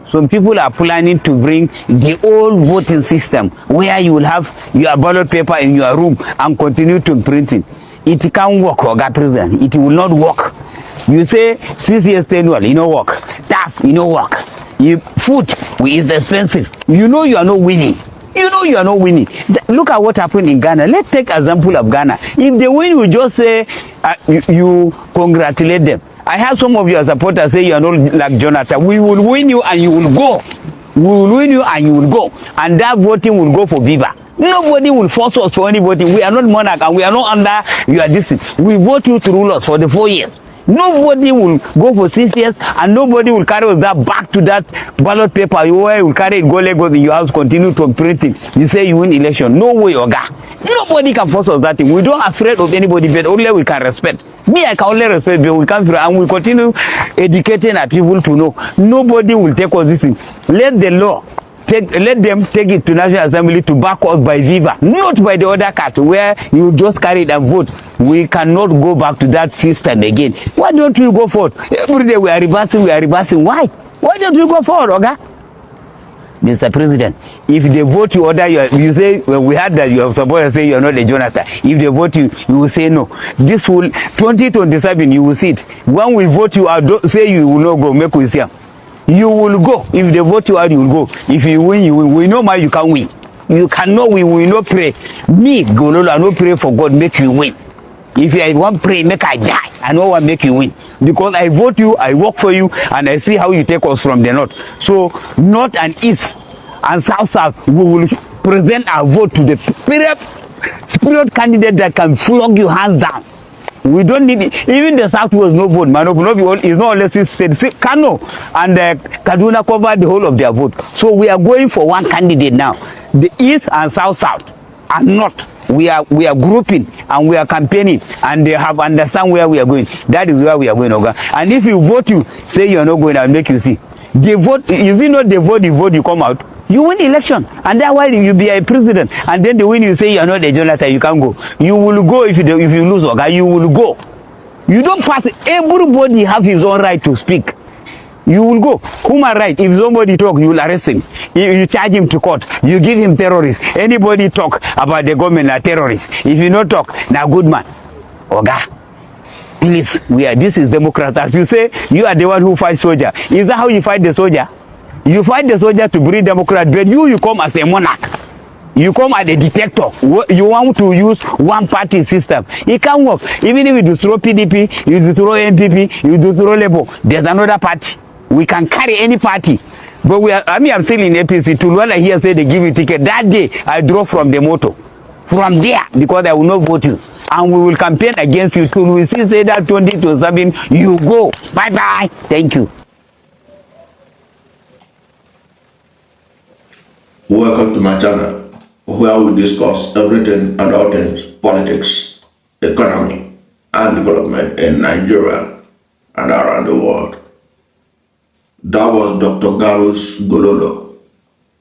Some people are planning to bring the old voting system where you will have your ballot paper in your room and continue to printing. It can't work, Oga President. It will not work. You say 6 years tenure, you know work. Tax, you know work. Food is expensive. You know you are not winning. You know you are not winning. Look at what happened in Ghana. Let's take example of Ghana. If they win, you just say you congratulate them. I have some of your supporters say you are not like Jonathan. We will win you and you will go. We will win you and you will go. And that voting will go for Biba. Nobody will force us for anybody. We are not monarch and we are not under your distance. We vote you to rule us for the 4 years. Nobody will go for 6 years and nobody will carry that back to that ballot paper. You will carry it, go Lagos in your house, continue to printing. You say you win election. No way, Oga. Nobody can force us that thing. We don't afraid of anybody, but only we can respect. Me, I can only respect, but we can't, and we continue educating our people to know. Nobody will take us this thing. Let the law. Let them take it to National Assembly to back us by Viva, not by the other cat where you just carry it and vote. We cannot go back to that system again. Why don't you go forward? Every day we are reversing, Why? Why don't you go forward, Oga? Mr. President, if they vote you order you say, well, we had that you have supposed to say you are not a Jonathan. If they vote you, you will say no. This will 2027 you will see it. When we vote you out, say you will not go, make we see. You will go. If they vote you out, you will go. If you win, you win. We know how you can win. You cannot win. We will not pray. Me, Gololo, I no pray for God, make you win. If I want pray, make I die. I know what make you win. Because I vote you, I work for you, and I see how you take us from the north. So, north and east and south, we will present our vote to the spirit candidate that can flog you hands down. We don't need it. Even the south was no vote, man. It's not only 6 states. Kano and Kaduna covered the whole of their vote. So we are going for one candidate now. The east and south are not. We are grouping and we are campaigning, and they have understand where we are going. That is where we are going, Oga. And if you vote, you say you are not going, I'll make you see. They vote. If you not they vote, you come out. You win election, and that's why you be a president. And then the win, you say you are not a Jonathan, you can't go. You will go if you lose, Oga. You will go. You don't pass. Everybody have his own right to speak. You will go. Human right. If somebody talk, you will arrest him. You charge him to court. You give him terrorists. Anybody talk about the government are terrorists. If you not talk, now good man, Oga. Please, this is democrat. As you say, you are the one who fights soldier. Is that how you fight the soldier? You fight the soldier to bring democrat, but you come as a monarch. You come as a dictator. You want to use one party system. It can't work. Even if you destroy PDP, you destroy NPP, you destroy Labour, there's another party. We can carry any party. But I'm still in APC. To when I hear say they give you ticket, that day I drove from the motor. From there, because I will not vote you. And we will campaign against you till we see say that 2027, you go. Bye-bye. Thank you. Welcome to my channel, where we discuss everything and all things politics, economy, and development in Nigeria and around the world. That was Dr. Garus Gololo,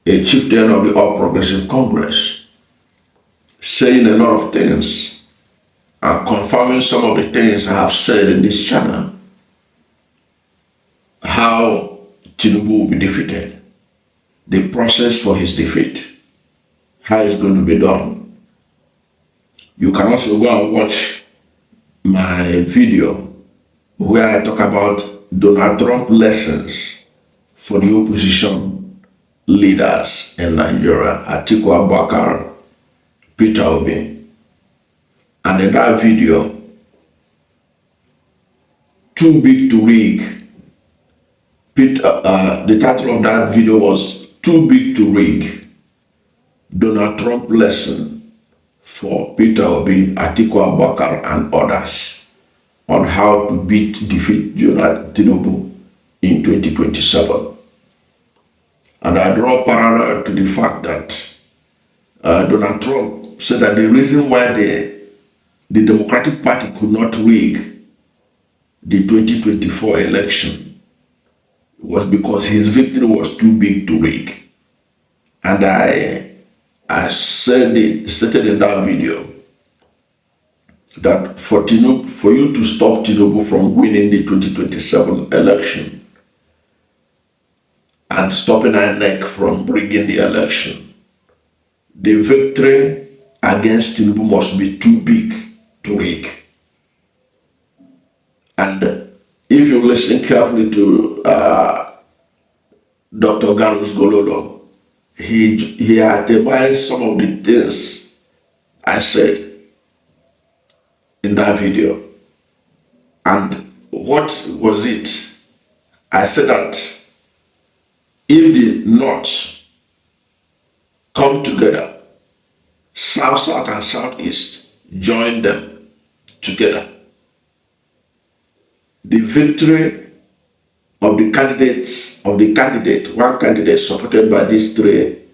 a chieftain of the All Progressive Congress, saying a lot of things and confirming some of the things I have said in this channel, how Tinubu will be defeated. The process for his defeat, how it's going to be done. You can also go and watch my video where I talk about Donald Trump lessons for the opposition leaders in Nigeria, Atiku Abubakar, Peter Obi. And in that video, too big to rig. The title of that video was Too Big to Rig, Donald Trump lesson for Peter Obi, Atiku Abubakar, and others on how to defeat Jonathan Tinubu in 2027. And I draw a parallel to the fact that Donald Trump said that the reason why the Democratic Party could not rig the 2024 election was because his victory was too big to rig. And I stated in that video that for you to stop Tinubu from winning the 2027 election, and stopping INEC from rigging the election. The victory against Tinubu must be too big to rig. And if you listen carefully to Dr. Garus Gololo, he itemized some of the things I said in that video. And what was it? I said that if the North come together, South, South, and Southeast join them together, the victory of the one candidate supported by these three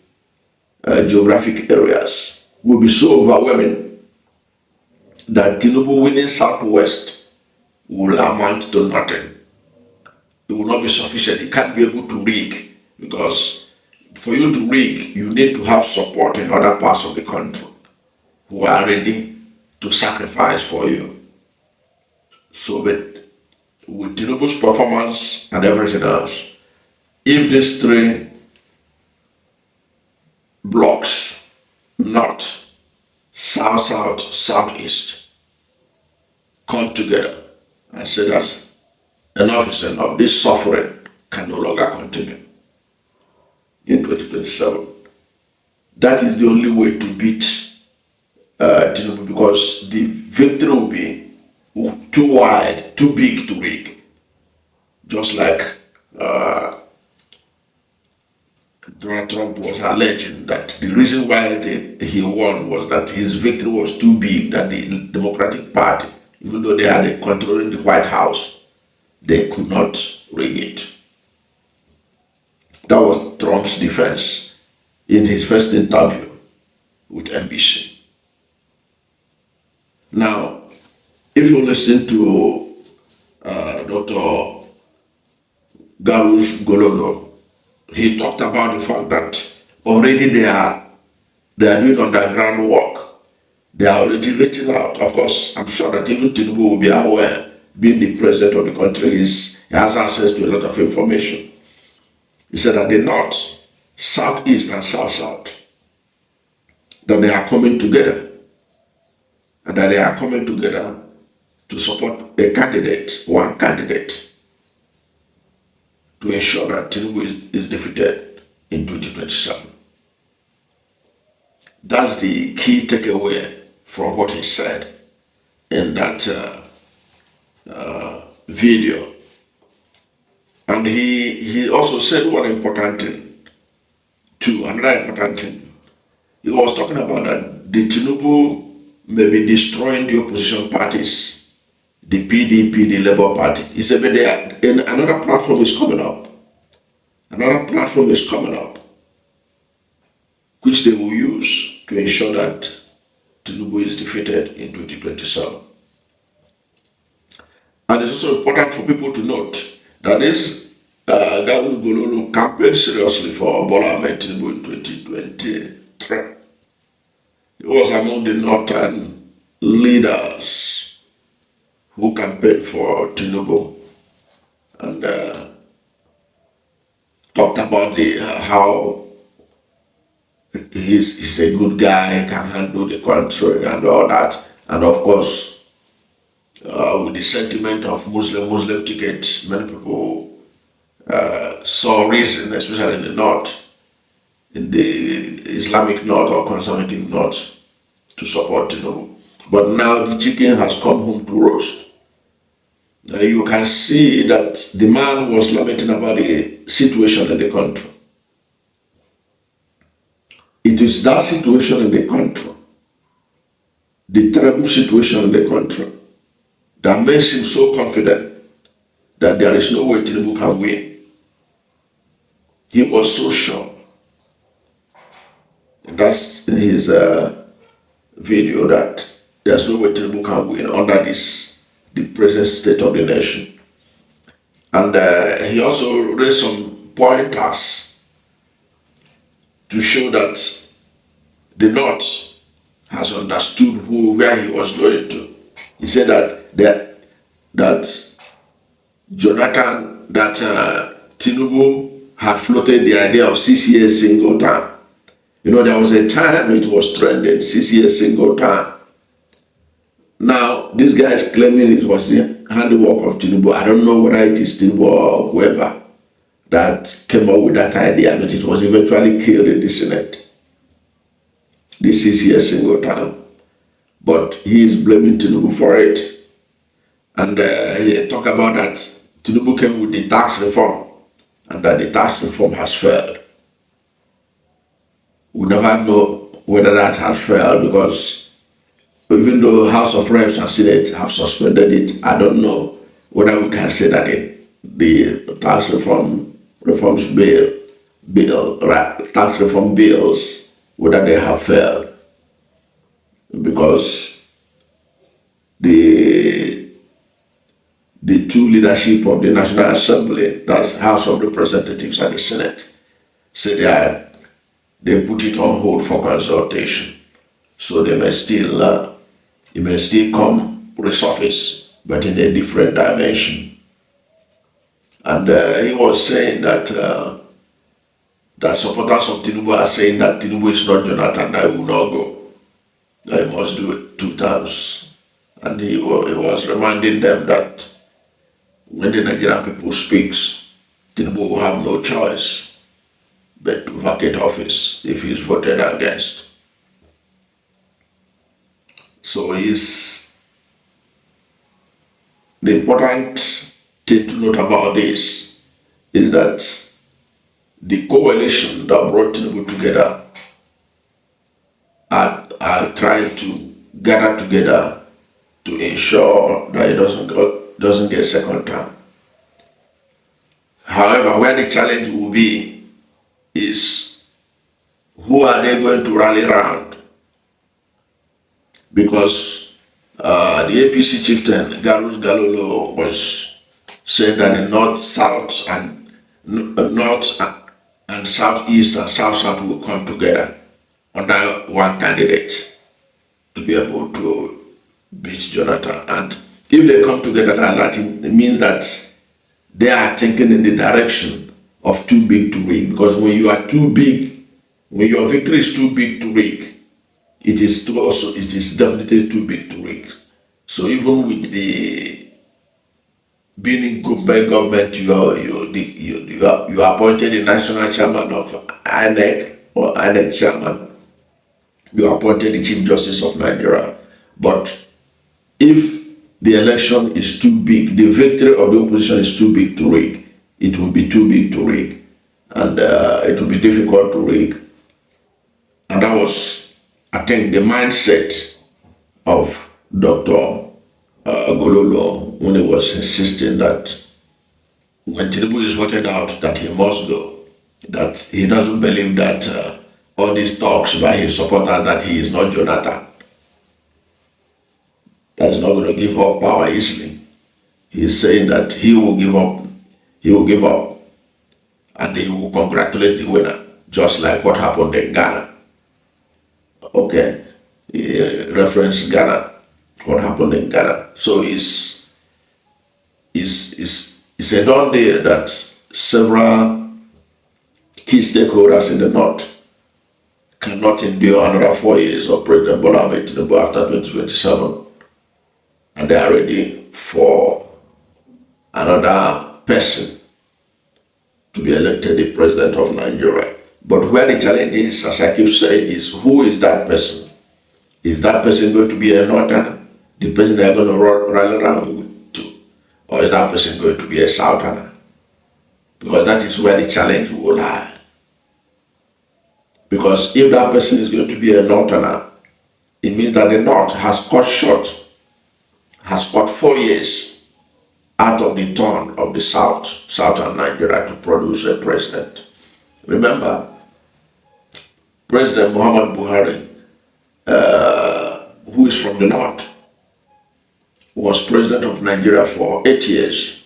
geographic areas will be so overwhelming that Tinubu winning Southwest will amount to nothing. It will not be sufficient. It can't be able to rig, because for you to rig, you need to have support in other parts of the country who are ready to sacrifice for you. So with Tinubu's performance and everything else, if these three blocks, North, South, South, Southeast, come together and say that enough is enough, this suffering can no longer continue in 2027. That is the only way to beat Tinubu, because the victory will be too wide, too big to rig. Just like Donald Trump was alleging that the reason why he won was that his victory was too big, that the Democratic Party, even though they had a control in the White House, they could not rig it. That was Trump's defense in his first interview with NBC. Now, if you listen to Dr. Garus Gololo, he talked about the fact that already they are doing underground work. They are already reaching out. Of course, I'm sure that even Tinubu will be aware, being the president of the country, he has access to a lot of information. He said that the North, Southeast, and South, that they are coming together, and that they are coming together to support a candidate, one candidate, to ensure that Tinubu is defeated in 2027. That's the key takeaway from what he said in that video. And he also said one important thing, too, another important thing. He was talking about that the Tinubu may be destroying the opposition parties, the PDP, the Labour Party. He said, but another platform is coming up. Another platform is coming up, which they will use to ensure that Tinubu is defeated in 2027. And it's also important for people to note that this Garus Gololo campaigned seriously for Bola Ahmed Tinubu in 2023. He was among the northern leaders who campaigned for Tinubu, and talked about how he's a good guy, can handle the country and all that. And of course, with the sentiment of Muslim ticket, many people saw reason, especially in the North, in the Islamic North or conservative North, to support Tinubu. But now the chicken has come home to roast. You can see that the man was lamenting about the situation in the country. It is that situation in the country, the terrible situation in the country, that makes him so confident that there is no way Tinubu can win. He was so sure. And that's in his video, that there's no way Tinubu can win under the present state of the nation. And he also raised some pointers to show that the North has understood where he was going to. He said that Jonathan, that Tinubu had floated the idea of 6 years single term. You know, there was a time it was trending, 6 years single term. Now, this guy is claiming it was the handiwork of Tinubu. I don't know whether it is Tinubu or whoever that came up with that idea, but it was eventually killed in the Senate. The 6 years single term. But he is blaming Tinubu for it. And he talked about that Tinubu came with the tax reform and that the tax reform has failed. We never know whether that has failed because even though House of Reps and Senate have suspended it, I don't know whether we can say that the tax tax reform bills, whether they have failed, because the two leadership of the National Assembly, that's House of Representatives and the Senate, say they put it on hold for consultation, so they may still it may still come resurface, but in a different dimension. And he was saying that that supporters of Tinubu are saying that Tinubu is not Jonathan, that he will not go, that he must do it 2 terms. And he was reminding them that when the Nigerian people speaks, Tinubu will have no choice but to vacate office if he is voted against. So the important thing to note about this is that the coalition that brought Tinubu together are trying to gather together to ensure that he doesn't get second term. However, where the challenge will be is who are they going to rally around? Because the APC chieftain Garus Gololo was saying that the north, south, and southeast and south will come together under one candidate to be able to beat Jonathan. And if they come together like that, it means that they are thinking in the direction of too big to rig. Because when you are too big, when your victory is too big to rig, it is definitely too big to rig. So even with the being in government, you appointed the national chairman of INEC or INEC chairman. You appointed the Chief Justice of Nigeria. But if the election is too big, the victory of the opposition is too big to rig, it will be too big to rig. And it will be difficult to rig. And that was, I think, the mindset of Dr. Gololo when he was insisting that when Tinubu is voted out, that he must go. That he doesn't believe that all these talks by his supporters that he is not Jonathan, that's not going to give up power easily. He is saying that he will give up, and he will congratulate the winner, just like what happened in Ghana. Okay, he referenced Ghana, what happened in Ghana. So it's a done deal that several key stakeholders in the North cannot endure another 4 years of President Bola Ahmed Tinubu after 2027. And they are ready for another person to be elected the president of Nigeria. But where the challenge is, as I keep saying, is who is that person? Is that person going to be a northerner, the person they are going to rally around to? Or is that person going to be a southerner? Because that is where the challenge will lie. Because if that person is going to be a northerner, it means that the North has cut 4 years out of the turn of the southern Nigeria to produce a president. Remember, President Muhammad Buhari, who is from the North, was president of Nigeria for 8 years.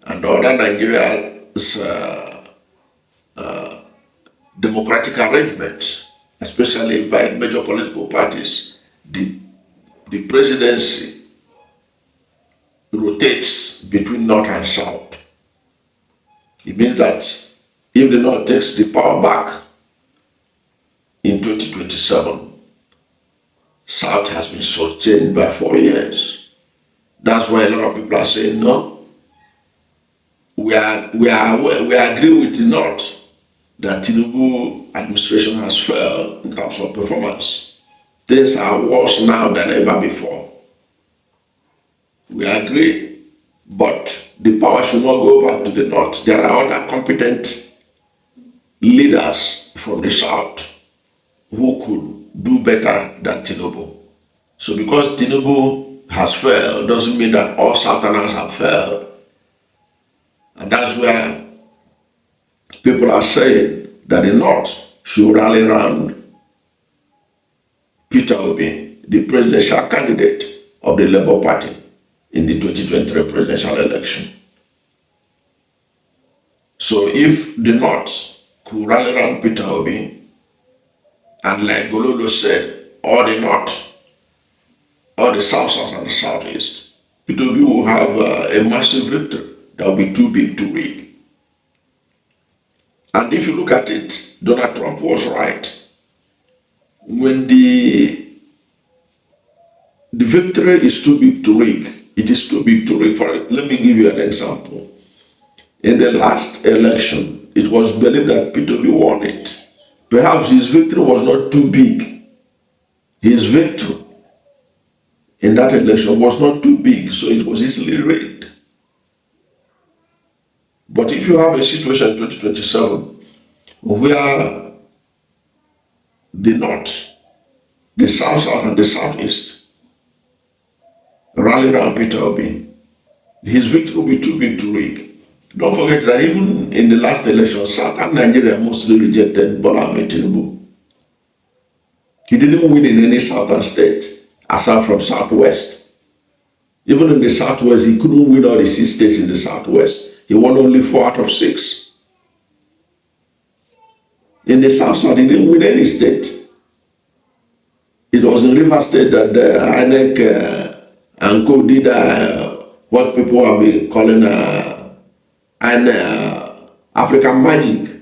And other Nigeria's democratic arrangements, especially by major political parties, the presidency rotates between North and South. It means that if the North takes the power back in 2027, South has been shortchanged by 4 years. That's why a lot of people are saying, no, we agree with the North that Tinubu administration has failed in terms of performance. Things are worse now than ever before. We agree, but the power should not go back to the North. There are other competent leaders from the South who could do better than Tinubu. So because Tinubu has failed doesn't mean that all Southerners have failed. And that's where people are saying that the North should rally around Peter Obi, the presidential candidate of the Labour Party in the 2023 presidential election. So if the North could rally around Peter Obi, and like Gololo said, all the North, all the South and the Southeast, Peter Obi will have a massive victory that will be too big to rig. And if you look at it, Donald Trump was right. When the victory is too big to rig, it is too big to rig. Let me give you an example. In the last election, it was believed that Peter Obi won it. Perhaps his victory was not too big. His victory in that election was not too big, so it was easily rigged. But if you have a situation in 2027 where the North, the South and the Southeast rally around Peter Obi, his victory will be too big to rig. Don't forget that even in the last election, Southern Nigeria mostly rejected Bola Ahmed Tinubu. He didn't win in any Southern state, aside from Southwest. Even in the Southwest, he couldn't win all the 6 states in the Southwest. He won only 4 out of 6. In the South, he didn't win any state. It was in River State that INEC and Co did what people have been calling African magic,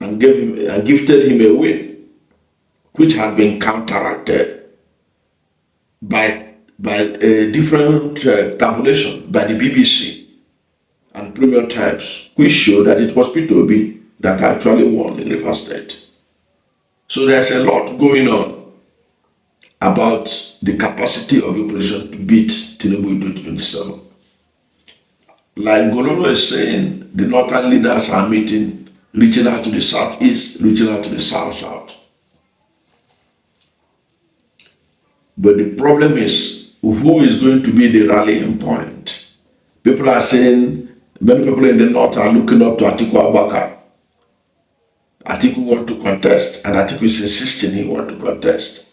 and gifted him a win, which had been counteracted by a different tabulation by the BBC and Premium Times, which showed that it was Peter Obi that actually won in River State. So there's a lot going on about the capacity of the opposition to beat Tinubu in 2027. Like Gololo is saying, the northern leaders are meeting, reaching out to the southeast, reaching out to the south. But the problem is, who is going to be the rallying point? People are saying, many people in the north are looking up to Atiku Abubakar. Atiku want to contest, and Atiku is insisting he want to contest.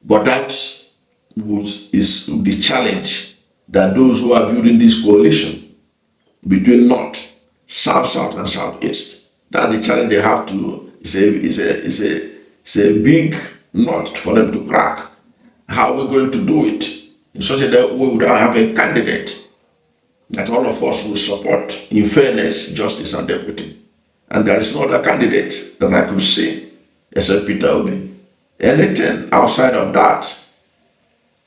But that is the challenge that those who are building this coalition between North, South, and Southeast, that's the challenge they have to. It's a big nut for them to crack. How are we going to do it in such a way we would have a candidate that all of us will support in fairness, justice, and equity? And there is no other candidate that I could see except Peter Obi. Anything outside of that,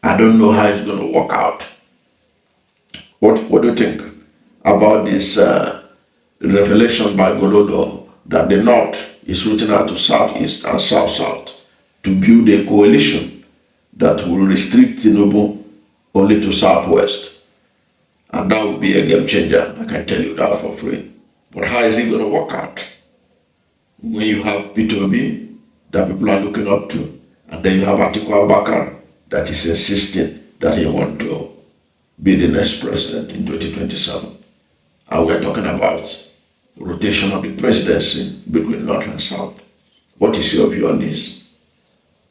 I don't know how it's going to work out. What do you think about this revelation by Gololo that the North is reaching out to Southeast and South to build a coalition that will restrict Tinubu only to Southwest? And that will be a game changer, I can tell you that for free. But how is it going to work out when you have Peter Obi that people are looking up to, and then you have Atiku Abubakar that is insisting that he wants to be the next president in 2027? And we're talking about rotation of the presidency between North and South. What is your view on this?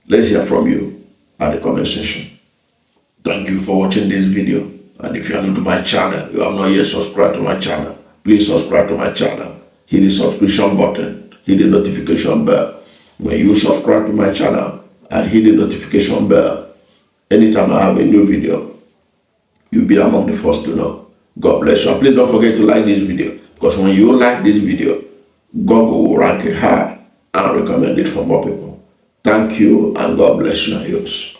Let's hear from you at the comment section. Thank you for watching this video. And if you are new to my channel, you have not yet subscribed to my channel, please subscribe to my channel. Hit the subscription button, hit the notification bell. When you subscribe to my channel and hit the notification bell, anytime I have a new video, you'll be among the first to know. God bless you. And please don't forget to like this video. Because when you like this video, Google will rank it high and recommend it for more people. Thank you and God bless you and yours.